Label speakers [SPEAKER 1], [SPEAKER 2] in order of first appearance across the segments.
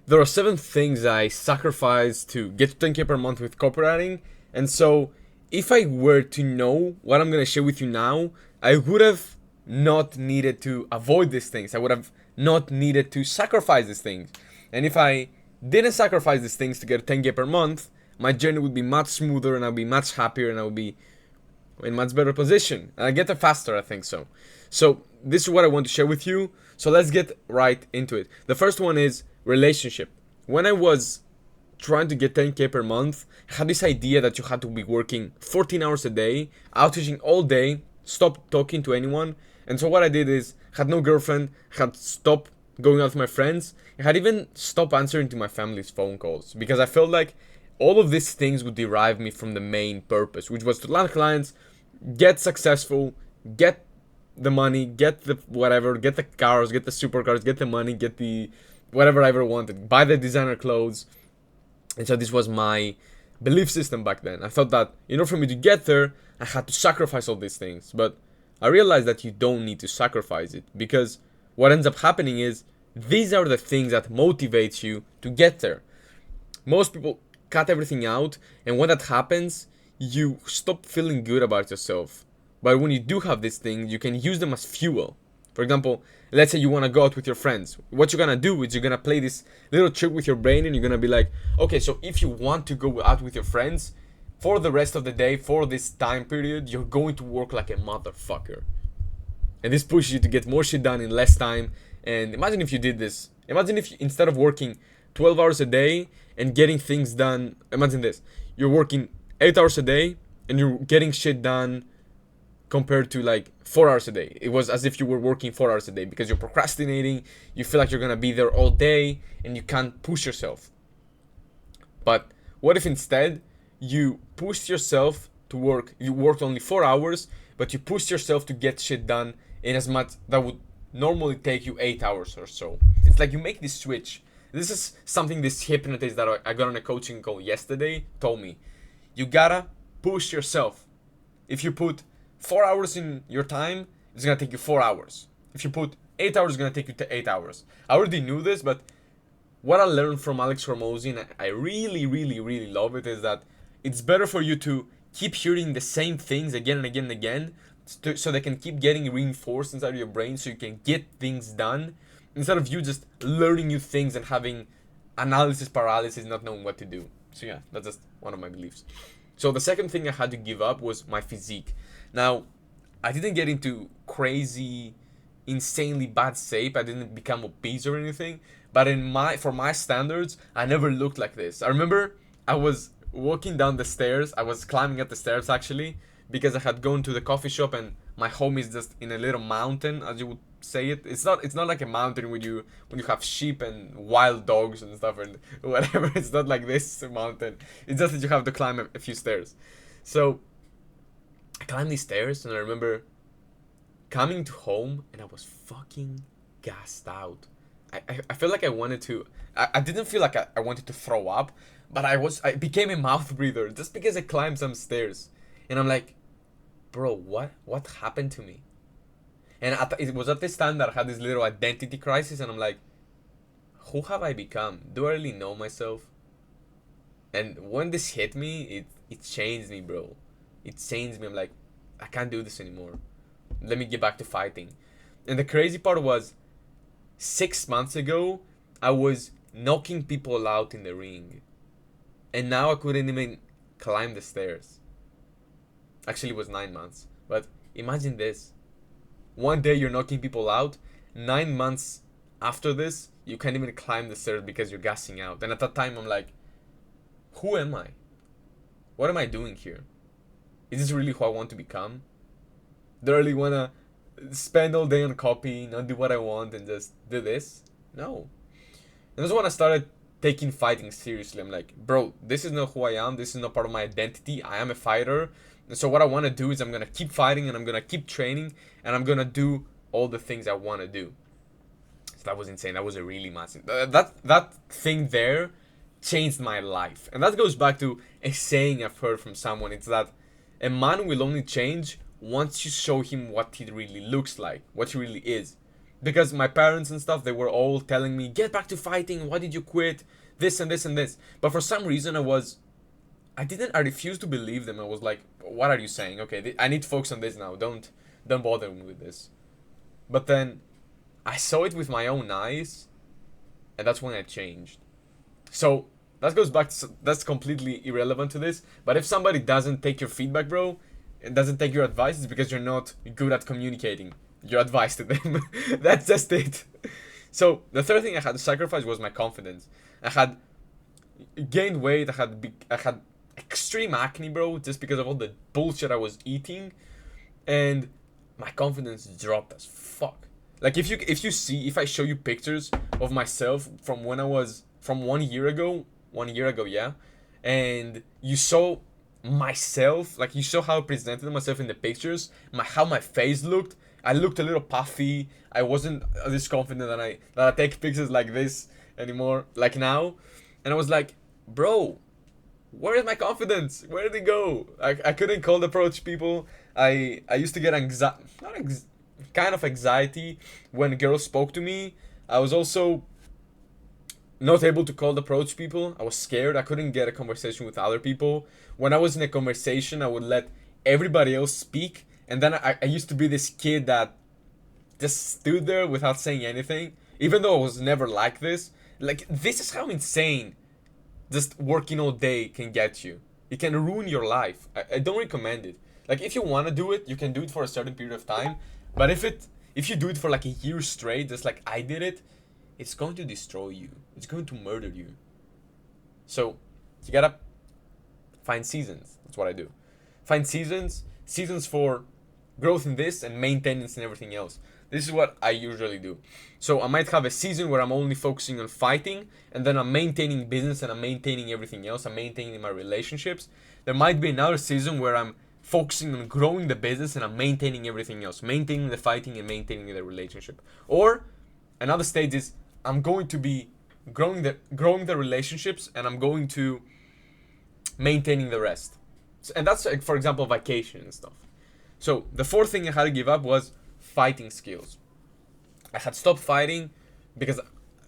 [SPEAKER 1] there are 7 things I sacrifice to get to 10K per month with copywriting. And so if I were to know what I'm going to share with you now, I would have not needed to avoid these things. I would have not needed to sacrifice these things. And if I didn't sacrifice these things to get 10K per month, my journey would be much smoother and I'll be much happier and I'll be in much better position. And I get there faster, I think so. So this is what I want to share with you. So let's get right into it. The first one is relationship. When I was trying to get 10K per month, I had this idea that you had to be working 14 hours a day, out teaching all day, stop talking to anyone. And so what I did is, had no girlfriend, had stopped going out with my friends, I had even stopped answering to my family's phone calls because I felt like all of these things would derive me from the main purpose, which was to land clients, get successful, get the money, get the whatever, get the cars, get the supercars, get the money, get the whatever I ever wanted, buy the designer clothes. And so this was my belief system back then. I thought that in order for me to get there, I had to sacrifice all these things. But I realized that you don't need to sacrifice it, because what ends up happening is these are the things that motivate you to get there. Most people cut everything out, and when that happens, you stop feeling good about yourself. But when you do have these things, you can use them as fuel. For example, let's say you want to go out with your friends. What you're going to do is you're going to play this little trick with your brain, and you're going to be like, okay, so if you want to go out with your friends, for the rest of the day, for this time period, you're going to work like a motherfucker. And this pushes you to get more shit done in less time. And imagine if you did this. Imagine if you, instead of working 12 hours a day and getting things done, imagine this. You're working 8 hours a day and you're getting shit done compared to like 4 hours a day. It was as if you were working 4 hours a day because you're procrastinating, you feel like you're gonna be there all day and you can't push yourself. But what if instead you pushed yourself to work, you worked only 4 hours, but you pushed yourself to get shit done in as much that would normally take you 8 hours or so. It's like you make this switch. This is something this hypnotist that I got on a coaching call yesterday told me. You gotta push yourself. If you put 4 hours in your time, it's gonna take you 4 hours. If you put 8 hours, it's gonna take you to 8 hours. I already knew this, but what I learned from Alex Hormozy, and I really love it, is that it's better for you to keep hearing the same things again and again and again, so they can keep getting reinforced inside of your brain, so you can get things done, instead of you just learning new things and having analysis paralysis, not knowing what to do. So yeah, that's just one of my beliefs. So the second thing I had to give up was my physique. Now, I didn't get into crazy, insanely bad shape. I didn't become obese or anything. But for my standards, I never looked like this. I remember I was walking down the stairs. I was climbing up the stairs actually, because I had gone to the coffee shop and my home is just in a little mountain, as you would say it. It's not like a mountain when you have sheep and wild dogs and stuff and whatever. It's not like this mountain. It's just that you have to climb a few stairs. So I climbed these stairs and I remember coming to home and I was fucking gassed out. I felt like I wanted to. I didn't feel like I wanted to throw up, but I became a mouth breather just because I climbed some stairs. And I'm like, bro, what happened to me? And it was at this time that I had this little identity crisis, and I'm like, who have I become? Do I really know myself? And when this hit me, it changed me, bro. It changed me. I'm like, I can't do this anymore. Let me get back to fighting. And the crazy part was, 6 months ago, I was knocking people out in the ring. And now I couldn't even climb the stairs. Actually, it was 9 months. But imagine this. One day you're knocking people out. 9 months after this, you can't even climb the stairs because you're gassing out. And at that time, I'm like, who am I? What am I doing here? Is this really who I want to become? Do I really want to spend all day on copy, not do what I want, and just do this? No. And that's when I started taking fighting seriously. I'm like, bro, this is not who I am. This is not part of my identity. I am a fighter. And so what I want to do is I'm going to keep fighting and I'm going to keep training and I'm going to do all the things I want to do. So that was insane. That was a really massive... That thing there changed my life. And that goes back to a saying I've heard from someone. It's that a man will only change once you show him what he really looks like, what he really is. because my parents and stuff, they were all telling me, get back to fighting, why did you quit, this and this and this. But for some reason I refused to believe them. I was like, what are you saying? Okay, I need to focus on this now, don't bother me with this. But then I saw it with my own eyes, and that's when I changed. So that goes back to, that's completely irrelevant to this, but if somebody doesn't take your feedback, bro, and doesn't take your advice, it's because you're not good at communicating your advice to them. That's just it. So the third thing I had to sacrifice was my confidence. I had gained weight. I had extreme acne, bro, just because of all the bullshit I was eating, and my confidence dropped as fuck. Like if I show you pictures of myself from when I was from 1 year ago, yeah, and you saw myself, like you saw how I presented myself in the pictures, how my face looked. I looked a little puffy. I wasn't this confident that I take pictures like this anymore, like now. And I was like, bro, where is my confidence? Where did it go? I couldn't cold approach people. I used to get kind of anxiety when girls spoke to me. I was also not able to cold approach people. I was scared. I couldn't get a conversation with other people. When I was in a conversation, I would let everybody else speak. And then I used to be this kid that just stood there without saying anything, even though I was never like this. Like, this is how insane just working all day can get you. It can ruin your life. I don't recommend it. Like, if you want to do it, you can do it for a certain period of time. But if you do it for like a year straight, just like I did it, it's going to destroy you. It's going to murder you. So, you gotta find seasons. That's what I do. Find seasons for growth in this and maintenance and everything else. This is what I usually do. So I might have a season where I'm only focusing on fighting, and then I'm maintaining business and I'm maintaining everything else. I'm maintaining my relationships. There might be another season where I'm focusing on growing the business and I'm maintaining everything else, maintaining the fighting and maintaining the relationship. Or another stage is I'm going to be growing the relationships and I'm going to maintaining the rest. And that's like, for example, vacation and stuff. So the fourth thing I had to give up was fighting skills. I had stopped fighting because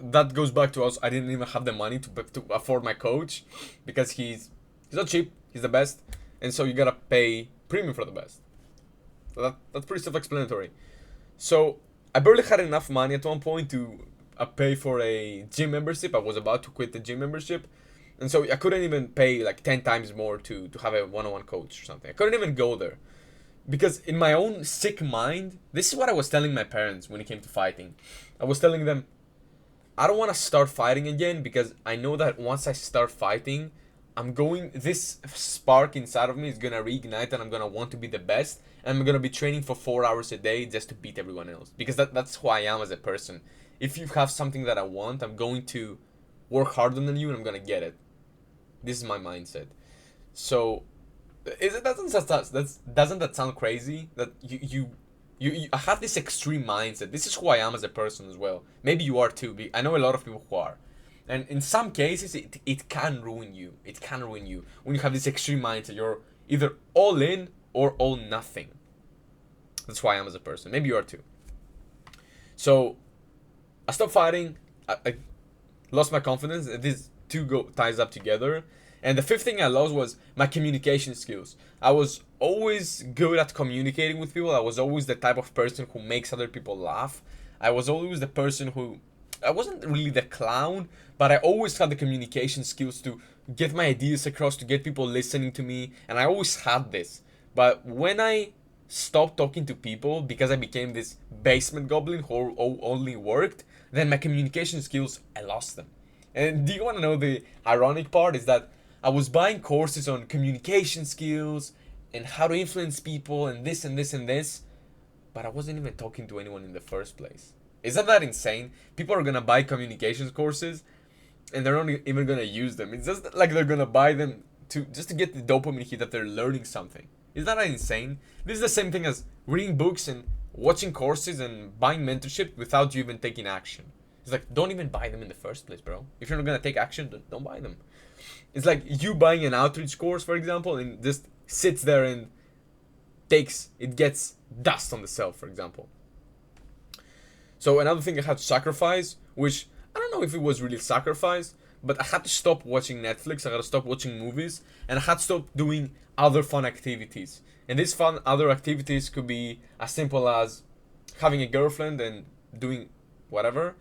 [SPEAKER 1] that goes back to us. I didn't even have the money to afford my coach, because he's not cheap. He's the best, and so you gotta pay premium for the best. So that's pretty self-explanatory. So I barely had enough money at one point to pay for a gym membership. I was about to quit the gym membership, and so I couldn't even pay like 10 times more to have a one-on-one coach or something. I couldn't even go there. Because in my own sick mind, this is what I was telling my parents when it came to fighting. I was telling them, I don't want to start fighting again, because I know that once I start fighting, this spark inside of me is going to reignite and I'm going to want to be the best. And I'm going to be training for 4 hours a day just to beat everyone else. Because that's who I am as a person. If you have something that I want, I'm going to work harder than you and I'm going to get it. This is my mindset. So doesn't that sound crazy? That you have this extreme mindset. This is who I am as a person as well. Maybe you are too. I know a lot of people who are, and in some cases it can ruin you. It can ruin you when you have this extreme mindset. You're either all in or all nothing. That's who I am as a person. Maybe you are too. So I stopped fighting. I lost my confidence. These two ties up together. And the fifth thing I lost was my communication skills. I was always good at communicating with people. I was always the type of person who makes other people laugh. I was always the person I wasn't really the clown, but I always had the communication skills to get my ideas across, to get people listening to me. And I always had this. But when I stopped talking to people because I became this basement goblin who only worked, then my communication skills, I lost them. And do you want to know the ironic part is that I was buying courses on communication skills and how to influence people and this and this and this, but I wasn't even talking to anyone in the first place. Isn't that insane? People are gonna buy communications courses and they're not even gonna use them. It's just like they're gonna buy them just to get the dopamine hit that they're learning something. Is that insane? This is the same thing as reading books and watching courses and buying mentorship without you even taking action. It's like, don't even buy them in the first place, bro. If you're not gonna take action, don't buy them. It's like you buying an outreach course, for example, and just sits there and gets dust on the shelf, for example. So another thing I had to sacrifice, which I don't know if it was really sacrifice, but I had to stop watching Netflix, I had to stop watching movies, and I had to stop doing other fun activities. And these fun other activities could be as simple as having a girlfriend and doing whatever.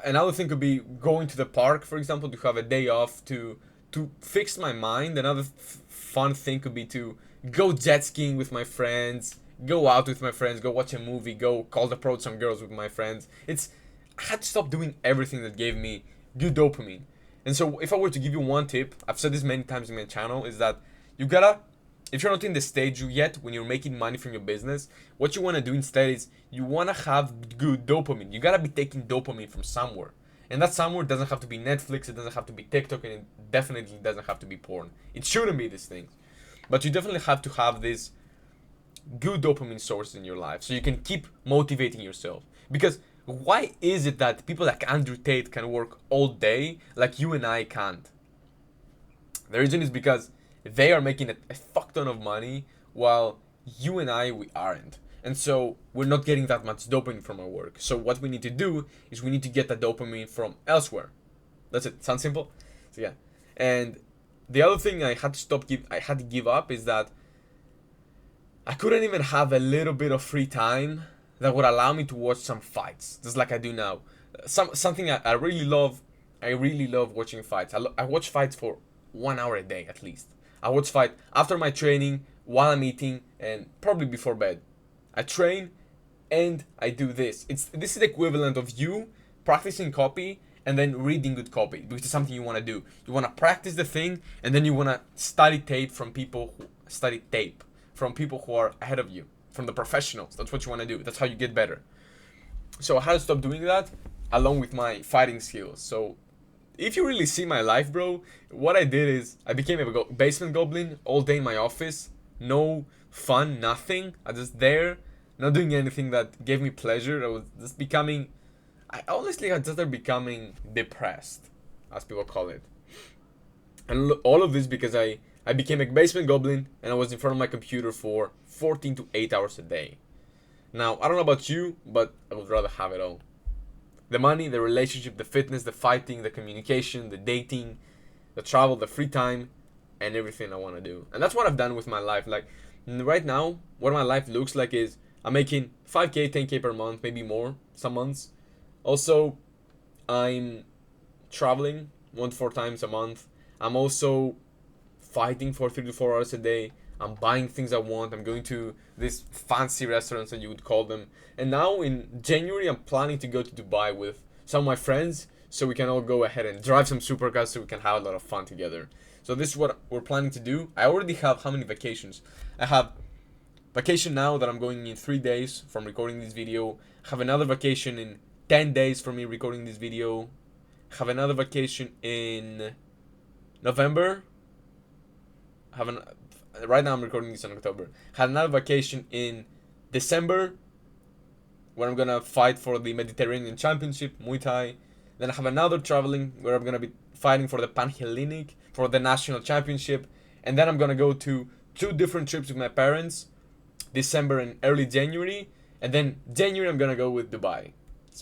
[SPEAKER 1] Another thing could be going to the park, for example, to have a day off to fix my mind. Another fun thing could be to go jet skiing with my friends, go out with my friends, go watch a movie, go call the pro some girls with my friends. I had to stop doing everything that gave me good dopamine. And so if I were to give you one tip, I've said this many times in my channel, is that you gotta, if you're not in the stage yet when you're making money from your business, what you want to do instead is you want to have good dopamine. You gotta be taking dopamine from somewhere. And that somewhere doesn't have to be Netflix, it doesn't have to be TikTok, and it definitely doesn't have to be porn. It shouldn't be these things. But you definitely have to have these good dopamine sources in your life so you can keep motivating yourself. Because why is it that people like Andrew Tate can work all day like you and I can't? The reason is because they are making a fuck ton of money while you and I, we aren't. And so we're not getting that much dopamine from our work. So what we need to do is we need to get that dopamine from elsewhere. That's it. Sounds simple? So yeah. And the other thing I had to give up is that I couldn't even have a little bit of free time that would allow me to watch some fights, just like I do now. Something I really love. I really love watching fights. I watch fights for 1 hour a day at least. I watch fight after my training, while I'm eating, and probably before bed. I train and I do this. This is the equivalent of you practicing copy and then reading good copy, which is something you want to do. You want to practice the thing, and then you want to study tape from people who are ahead of you, from the professionals. That's what you want to do. That's how you get better. So I had to stop doing that along with my fighting skills. So if you really see my life, bro, what I did is I became a basement goblin all day in my office. No fun, nothing. I just there, not doing anything that gave me pleasure. I was just becoming, I just started becoming depressed, as people call it. And all of this because I became a basement goblin and I was in front of my computer for 14 to 8 hours a day. Now, I don't know about you, but I would rather have it all. The money, the relationship, the fitness, the fighting, the communication, the dating, the travel, the free time, and everything I want to do. And that's what I've done with my life. Like, right now, what my life looks like is I'm making 5K, 10K per month, maybe more, some months. Also, I'm traveling 1 to 4 times a month. I'm also fighting for 3 to 4 hours a day. I'm buying things I want. I'm going to these fancy restaurants that you would call them. And now in January, I'm planning to go to Dubai with some of my friends so we can all go ahead and drive some supercars so we can have a lot of fun together. So this is what we're planning to do. I already have how many vacations? I have vacation now that I'm going in 3 days from recording this video. I have another vacation in 10 days from me recording this video. I have another vacation in November. Right now I'm recording this in October. Had another vacation in December where I'm gonna fight for the Mediterranean Championship, Muay Thai. Then I have another traveling where I'm gonna be fighting for the Pan-Hellenic, for the National Championship. And then I'm gonna go to 2 different trips with my parents, December and early January. And then January I'm gonna go with Dubai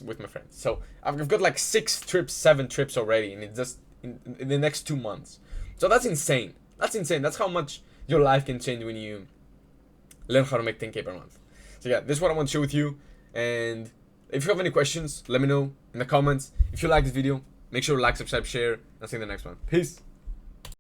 [SPEAKER 1] with my friends. So I've got like 6 trips, 7 trips already, and it's just in the next 2 months. So that's insane. That's insane. That's how much your life can change when you learn how to make 10K per month. So yeah, this is what I want to share with you. And if you have any questions, let me know in the comments. If you like this video, make sure to like, subscribe, share, and I'll see you in the next one. Peace.